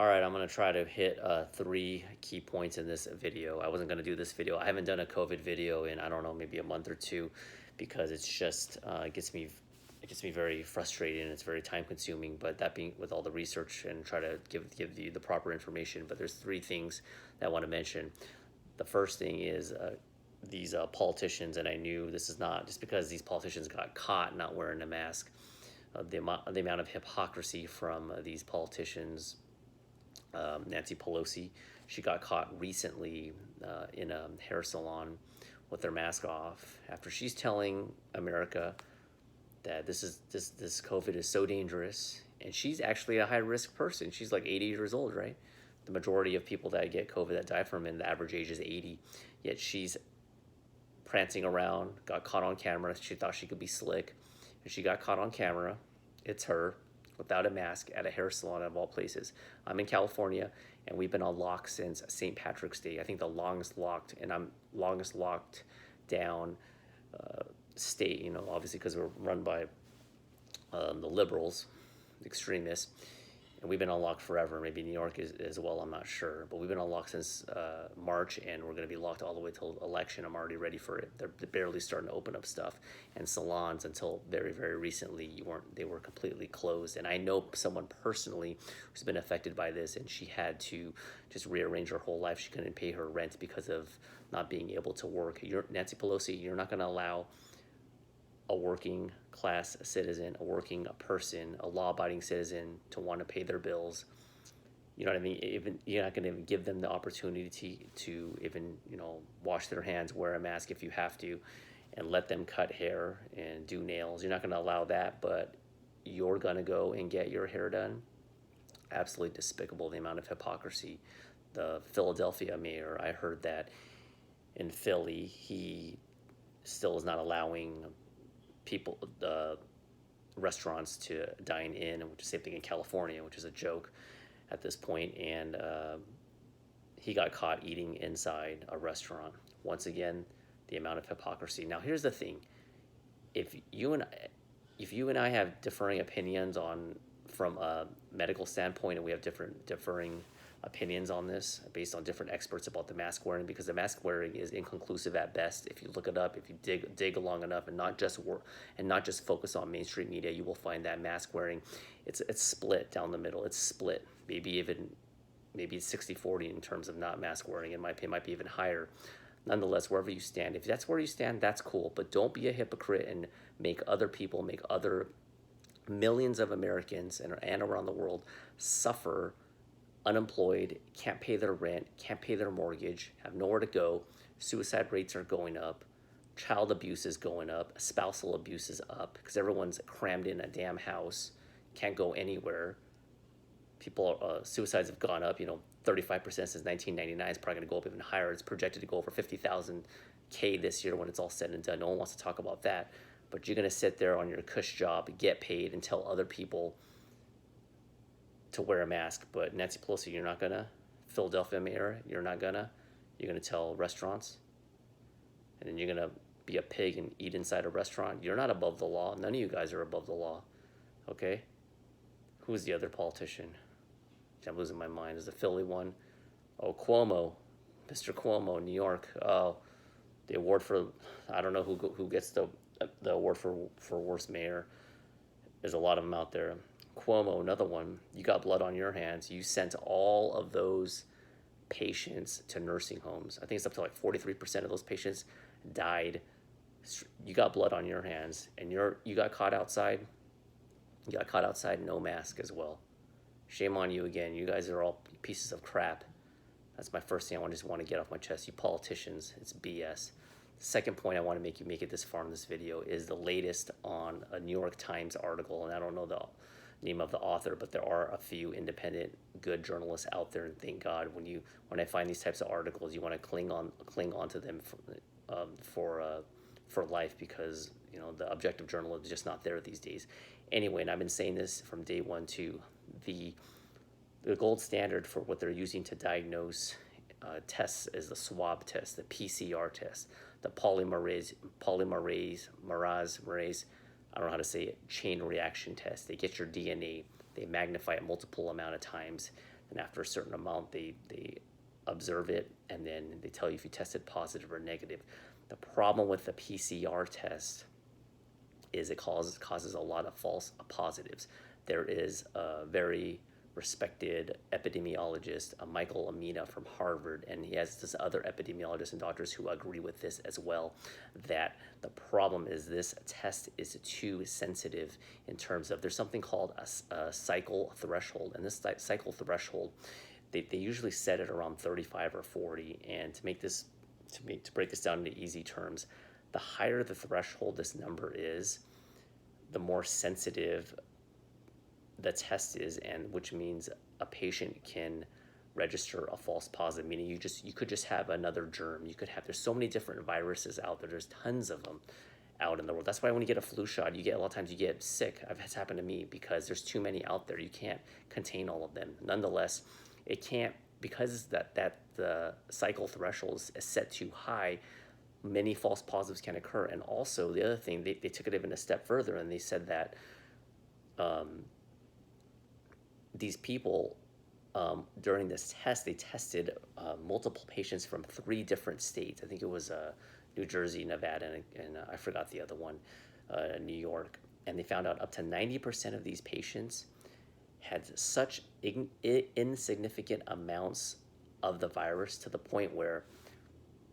All right, I'm gonna try to hit three key points in this video. I wasn't gonna do this video. I haven't done a COVID video in, I don't know, maybe a month or two, because it's just it gets me very frustrated and it's very time consuming. But that being with all the research and try to give you the proper information. But there's three things that I want to mention. The first thing is these politicians, and I knew this is not just because these politicians got caught not wearing a mask. The amount of hypocrisy from these politicians. Nancy Pelosi, she got caught recently in a hair salon with her mask off after she's telling America that this COVID is so dangerous, and she's actually a high risk person. She's like 80 years old, right? The majority of people that get COVID that die from it, the average age is 80. Yet she's prancing around, got caught on camera. She thought she could be slick, and she got caught on camera. It's her without a mask at a hair salon of all places. I'm in California, and we've been on lock since St. Patrick's Day. I think the longest locked, and I'm longest locked down state. Obviously because we're run by the liberals, the extremists, and we've been on lock forever. Maybe New York is as well. I'm not sure, but we've been on lock since March, and we're going to be locked all the way till election. I'm already ready for it. They're barely starting to open up stuff, and salons until very very recently they were completely closed. And I know someone personally who's been affected by this, and she had to just rearrange her whole life. She couldn't pay her rent because of not being able to work. Nancy Pelosi. You're not going to allow a working class citizen, a working person, a law-abiding citizen to want to pay their bills. You know what I mean? Even you're not going to even give them the opportunity to even wash their hands, wear a mask if you have to, and let them cut hair and do nails. You're not going to allow that, but you're going to go and get your hair done. Absolutely despicable, the amount of hypocrisy. The Philadelphia mayor, I heard that in Philly, he still is not allowing people, restaurants to dine in, which is the same thing in California, which is a joke at this point. And he got caught eating inside a restaurant. Once again, the amount of hypocrisy. Now, here's the thing: if you and I have differing opinions from a medical standpoint, and we have differing opinions on this based on different experts about the mask wearing, because the mask wearing is inconclusive at best. If you look it up, if you dig long enough, and not just focus on mainstream media, you will find that mask wearing, it's split down the middle. It's split, maybe it's 60-40 in terms of not mask wearing. In my opinion, it might be even higher. Nonetheless, wherever you stand, if that's where you stand, that's cool. But don't be a hypocrite and make other millions of Americans and around the world suffer, unemployed, can't pay their rent, can't pay their mortgage, have nowhere to go. Suicide rates are going up. Child abuse is going up. Spousal abuse is up because everyone's crammed in a damn house, can't go anywhere. Suicides have gone up, 35% since 1999. It's probably going to go up even higher. It's projected to go over 50,000 this year when it's all said and done. No one wants to talk about that. But you're going to sit there on your cush job, get paid, and tell other people to wear a mask. But Nancy Pelosi, you're not gonna. Philadelphia mayor, you're not gonna. You're gonna tell restaurants, and then you're gonna be a pig and eat inside a restaurant. You're not above the law. None of you guys are above the law. Okay? Who's the other politician? I'm losing my mind. Is the Philly one? Oh, Cuomo, Mr. Cuomo, New York. Oh, the award for, I don't know who gets the award for worst mayor. There's a lot of them out there. Cuomo, another one. You got blood on your hands. You sent all of those patients to nursing homes. I think it's up to like 43% of those patients died. You got blood on your hands, and you got caught outside. You got caught outside, no mask as well. Shame on you again. You guys are all pieces of crap. That's my first thing I just want to get off my chest. You politicians, it's BS. The second point I want to make it this far in this video is the latest on a New York Times article, and I don't know the name of the author, but there are a few independent, good journalists out there, and thank God when I find these types of articles, you want to cling on to them for life, because the objective journalism is just not there these days. Anyway, and I've been saying this from day one too. The gold standard for what they're using to diagnose tests is the swab test, the PCR test, the polymerase, I don't know how to say it, chain reaction test. They get your DNA, they magnify it multiple amount of times. and after a certain amount, they observe it, and then they tell you if you tested positive or negative. The problem with the PCR test is it causes a lot of false positives. There is a very respected epidemiologist, Michael Amina from Harvard, and he has this other epidemiologists and doctors who agree with this as well, that the problem is this test is too sensitive in terms of, there's something called a cycle threshold, and this cycle threshold, they usually set it around 35 or 40, and to break this down into easy terms, the higher the threshold this number is, the more sensitive the test is, and which means a patient can register a false positive, meaning you could just have another germ. There's so many different viruses out there. There's tons of them out in the world. That's why when you get a flu shot, a lot of times you get sick. It's happened to me because there's too many out there. You can't contain all of them. Nonetheless, it can't, because the cycle threshold is set too high, many false positives can occur. And also the other thing, they took it even a step further, and they said that these people, during this test, they tested multiple patients from 3 different states. I think it was New Jersey, Nevada, and I forgot the other one, New York. And they found out up to 90% of these patients had such insignificant amounts of the virus, to the point where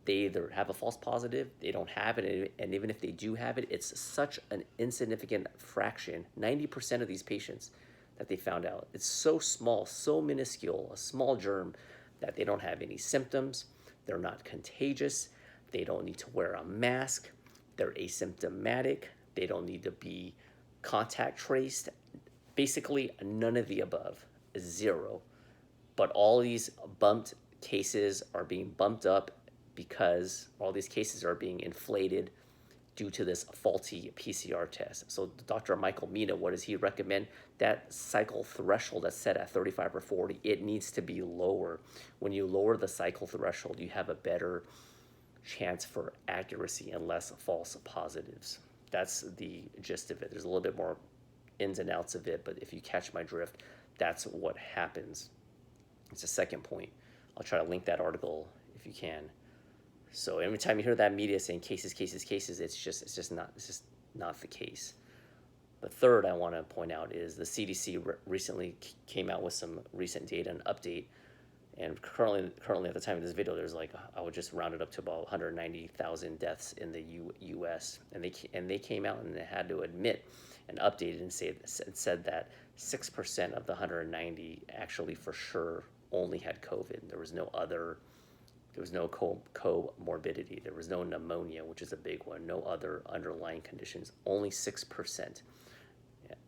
they either have a false positive, they don't have it, and even if they do have it, it's such an insignificant fraction, 90% of these patients, that they found out. It's so small, so minuscule, a small germ, that they don't have any symptoms, they're not contagious, they don't need to wear a mask, they're asymptomatic, they don't need to be contact traced. Basically, none of the above, 0. But all these bumped cases are being bumped up because all these cases are being inflated due to this faulty PCR test. So Dr. Michael Mina, what does he recommend? That cycle threshold that's set at 35 or 40, it needs to be lower. When you lower the cycle threshold, you have a better chance for accuracy and less false positives. That's the gist of it. There's a little bit more ins and outs of it, but if you catch my drift, that's what happens. It's the second point. I'll try to link that article if you can. So every time you hear that media saying cases, it's just not the case. The third I want to point out is the CDC recently came out with some recent data and update, and currently at the time of this video, there's I would just round it up to about 190,000 deaths in the U.S. and they came out and they had to admit and updated and said that 6% of the 190 actually for sure only had COVID. There was no comorbidity. There was no pneumonia, which is a big one. No other underlying conditions. Only 6%.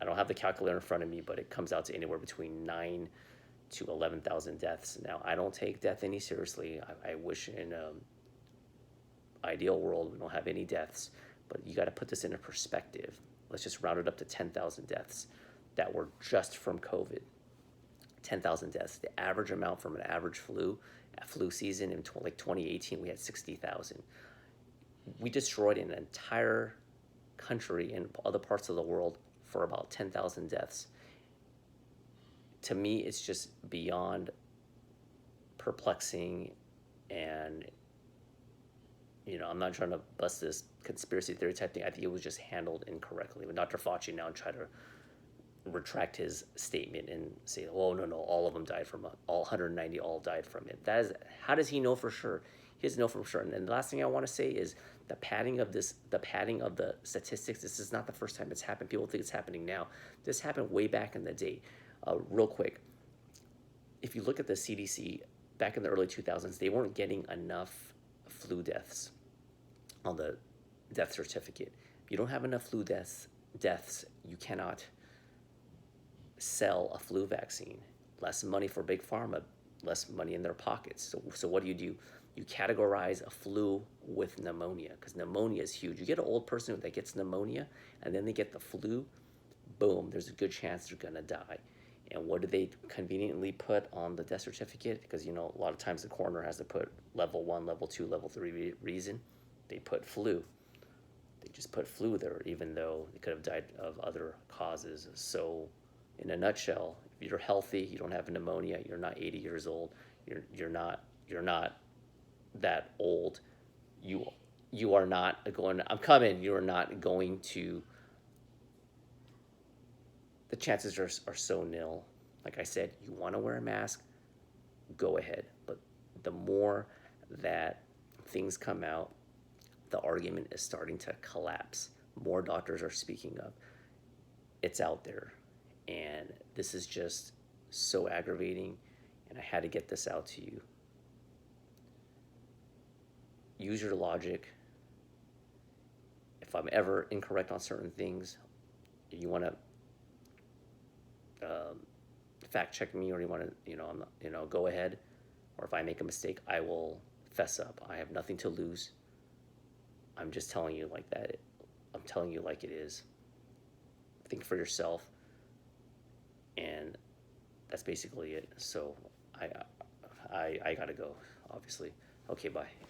I don't have the calculator in front of me, but it comes out to anywhere between 9 to 11,000 deaths. Now, I don't take death any seriously. I wish in an ideal world we don't have any deaths, but you got to put this into perspective. Let's just round it up to 10,000 deaths that were just from COVID. 10,000 deaths. The average amount from an average flu season in 2018, we had 60,000. We destroyed an entire country in other parts of the world for about 10,000 deaths. To me, it's just beyond perplexing, and I'm not trying to bust this conspiracy theory type thing. I think it was just handled incorrectly. But Dr. Fauci now tried to retract his statement and say, "Oh no, all of them died from it. All 190 all died from it." How does he know for sure? He doesn't know for sure. And the last thing I want to say is the padding of the statistics. This is not the first time it's happened. People think it's happening now. This happened way back in the day. Real quick, if you look at the CDC back in the early 2000s, they weren't getting enough flu deaths on the death certificate. If you don't have enough flu deaths, you cannot sell a flu vaccine. Less money for Big Pharma, less money in their pockets. So what do? You categorize a flu with pneumonia, because pneumonia is huge. You get an old person that gets pneumonia and then they get the flu, boom, there's a good chance they're gonna die. And what do they conveniently put on the death certificate? Because a lot of times the coroner has to put level 1, level 2, level 3 reason. They put flu. They just put flu there, even though they could have died of other causes. So in a nutshell, you're healthy, you don't have pneumonia, you're not 80 years old, you're not that old, you you are not going. I'm coming. You are not going to. The chances are so nil. Like I said, you want to wear a mask, go ahead. But the more that things come out, the argument is starting to collapse. More doctors are speaking up. It's out there. And this is just so aggravating. And I had to get this out to you. Use your logic. If I'm ever incorrect on certain things, you want to fact check me, or you want to, I'm not, go ahead. Or if I make a mistake, I will fess up. I have nothing to lose. I'm just telling you like that. I'm telling you like it is. Think for yourself, and that's basically it. So I gotta go, obviously. Okay, bye.